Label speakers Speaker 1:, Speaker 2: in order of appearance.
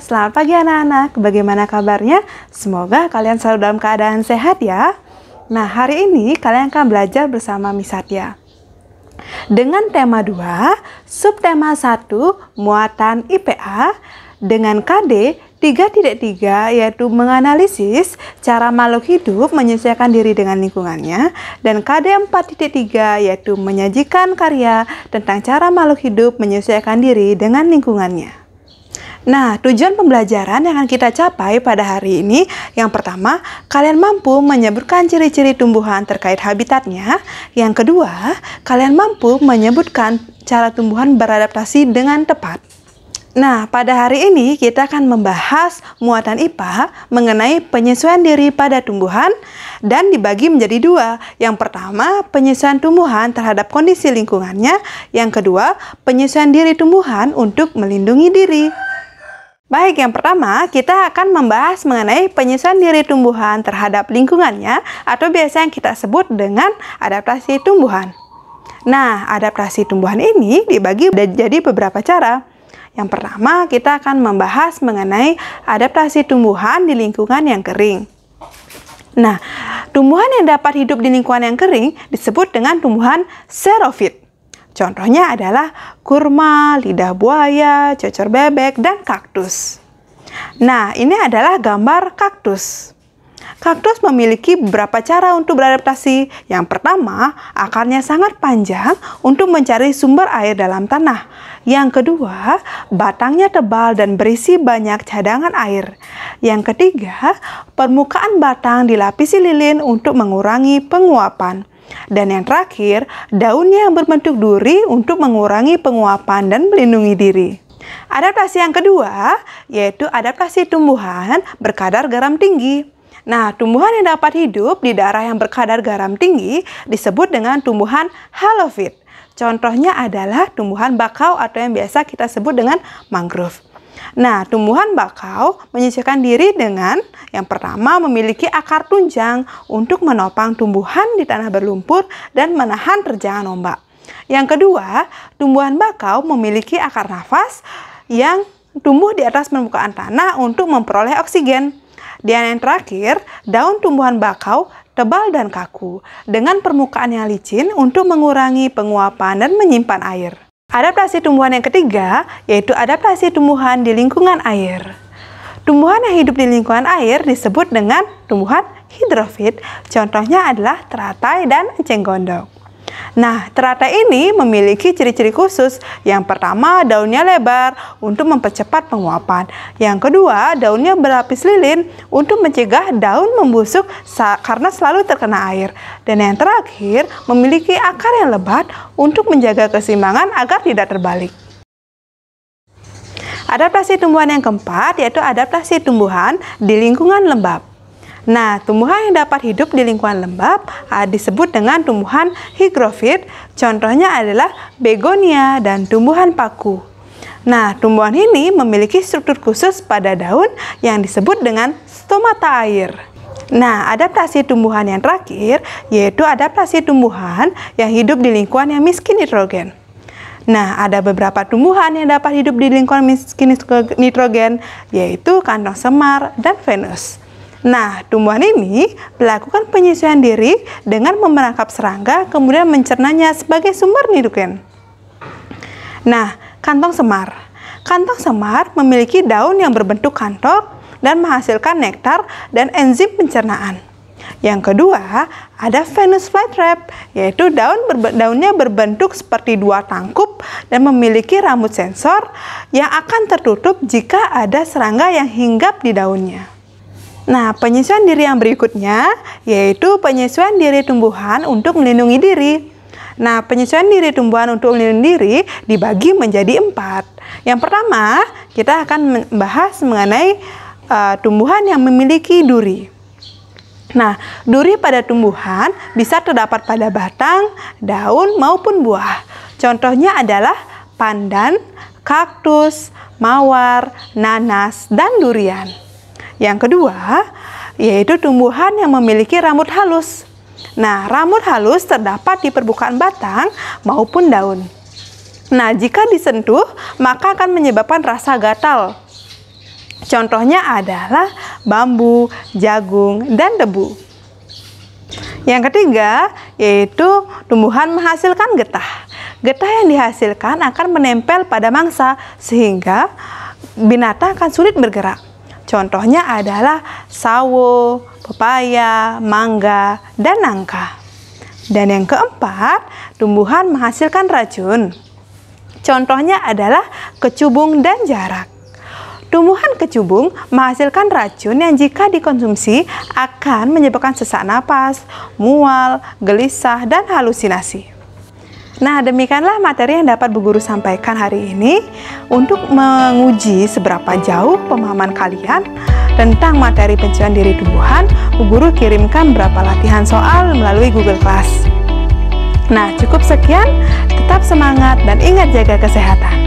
Speaker 1: selamat pagi anak-anak. Bagaimana kabarnya? Semoga kalian selalu dalam keadaan sehat ya. Nah, hari ini kalian akan belajar bersama Miss Satya dengan tema 2, subtema 1, muatan IPA dengan KD 3.3, yaitu menganalisis cara makhluk hidup menyesuaikan diri dengan lingkungannya, dan KD 4.3, yaitu menyajikan karya tentang cara makhluk hidup menyesuaikan diri dengan lingkungannya. Nah, tujuan pembelajaran yang akan kita capai pada hari ini, yang pertama, kalian mampu menyebutkan ciri-ciri tumbuhan terkait habitatnya. Yang kedua, kalian mampu menyebutkan cara tumbuhan beradaptasi dengan tepat. Nah, pada hari ini kita akan membahas muatan IPA mengenai penyesuaian diri pada tumbuhan dan dibagi menjadi 2. Yang pertama, penyesuaian tumbuhan terhadap kondisi lingkungannya. Yang kedua, penyesuaian diri tumbuhan untuk melindungi diri. Baik, yang pertama kita akan membahas mengenai penyesuaian diri tumbuhan terhadap lingkungannya atau biasa yang kita sebut dengan adaptasi tumbuhan. Nah, adaptasi tumbuhan ini dibagi jadi beberapa cara. Yang pertama, kita akan membahas mengenai adaptasi tumbuhan di lingkungan yang kering. Nah, tumbuhan yang dapat hidup di lingkungan yang kering disebut dengan tumbuhan xerofit. Contohnya adalah kurma, lidah buaya, cocor bebek, dan kaktus. Nah, ini adalah gambar kaktus. Kaktus memiliki beberapa cara untuk beradaptasi. Yang pertama, akarnya sangat panjang untuk mencari sumber air dalam tanah. Yang kedua, batangnya tebal dan berisi banyak cadangan air. Yang ketiga, permukaan batang dilapisi lilin untuk mengurangi penguapan. Dan yang terakhir, daunnya yang berbentuk duri untuk mengurangi penguapan dan melindungi diri. Adaptasi yang kedua, yaitu adaptasi tumbuhan berkadar garam tinggi. Nah, tumbuhan yang dapat hidup di daerah yang berkadar garam tinggi disebut dengan tumbuhan halofit. Contohnya adalah tumbuhan bakau atau yang biasa kita sebut dengan mangrove. Nah, tumbuhan bakau menyesuaikan diri dengan yang pertama memiliki akar tunjang untuk menopang tumbuhan di tanah berlumpur dan menahan terjangan ombak. Yang kedua, tumbuhan bakau memiliki akar nafas yang tumbuh di atas permukaan tanah untuk memperoleh oksigen. Dan yang terakhir, daun tumbuhan bakau tebal dan kaku dengan permukaan yang licin untuk mengurangi penguapan dan menyimpan air. Adaptasi tumbuhan yang ketiga, yaitu adaptasi tumbuhan di lingkungan air. Tumbuhan yang hidup di lingkungan air disebut dengan tumbuhan hidrofit. Contohnya adalah teratai dan enceng gondok. Nah, teratai ini memiliki ciri-ciri khusus. Yang pertama, daunnya lebar untuk mempercepat penguapan. Yang kedua, daunnya berlapis lilin untuk mencegah daun membusuk karena selalu terkena air. Dan yang terakhir, memiliki akar yang lebat untuk menjaga keseimbangan agar tidak terbalik. Adaptasi tumbuhan yang keempat, yaitu adaptasi tumbuhan di lingkungan lembab. Nah, tumbuhan yang dapat hidup di lingkungan lembab disebut dengan tumbuhan higrofit. Contohnya adalah begonia dan tumbuhan paku. Nah, tumbuhan ini memiliki struktur khusus pada daun yang disebut dengan stomata air. Nah, adaptasi tumbuhan yang terakhir yaitu adaptasi tumbuhan yang hidup di lingkungan yang miskin nitrogen. Nah, ada beberapa tumbuhan yang dapat hidup di lingkungan miskin nitrogen, yaitu kantong semar dan venus. Nah, tumbuhan ini melakukan penyesuaian diri dengan memerangkap serangga, kemudian mencernanya sebagai sumber nitrogen. Nah, kantong semar. Kantong semar memiliki daun yang berbentuk kantong dan menghasilkan nektar dan enzim pencernaan. Yang kedua, ada Venus flytrap, yaitu daunnya berbentuk seperti 2 tangkup dan memiliki rambut sensor yang akan tertutup jika ada serangga yang hinggap di daunnya. Nah, penyesuaian diri yang berikutnya yaitu penyesuaian diri tumbuhan untuk melindungi diri. Nah, penyesuaian diri tumbuhan untuk melindungi diri dibagi menjadi 4. Yang pertama, kita akan membahas mengenai tumbuhan yang memiliki duri. Nah, duri pada tumbuhan bisa terdapat pada batang, daun, maupun buah. Contohnya adalah pandan, kaktus, mawar, nanas, dan durian. Yang kedua, yaitu tumbuhan yang memiliki rambut halus. Nah, rambut halus terdapat di permukaan batang maupun daun. Nah, jika disentuh, maka akan menyebabkan rasa gatal. Contohnya adalah bambu, jagung, dan debu. Yang ketiga yaitu tumbuhan menghasilkan getah. Getah yang dihasilkan akan menempel pada mangsa sehingga binatang akan sulit bergerak. Contohnya adalah sawo, pepaya, mangga, dan nangka. Dan yang keempat, tumbuhan menghasilkan racun. Contohnya adalah kecubung dan jarak. Tumbuhan kecubung menghasilkan racun yang jika dikonsumsi akan menyebabkan sesak napas, mual, gelisah, dan halusinasi. Nah, demikianlah materi yang dapat Bu Guru sampaikan hari ini. Untuk menguji seberapa jauh pemahaman kalian tentang materi pencerahan diri tumbuhan, Bu Guru kirimkan beberapa latihan soal melalui Google Class. Nah, cukup sekian. Tetap semangat dan ingat jaga kesehatan.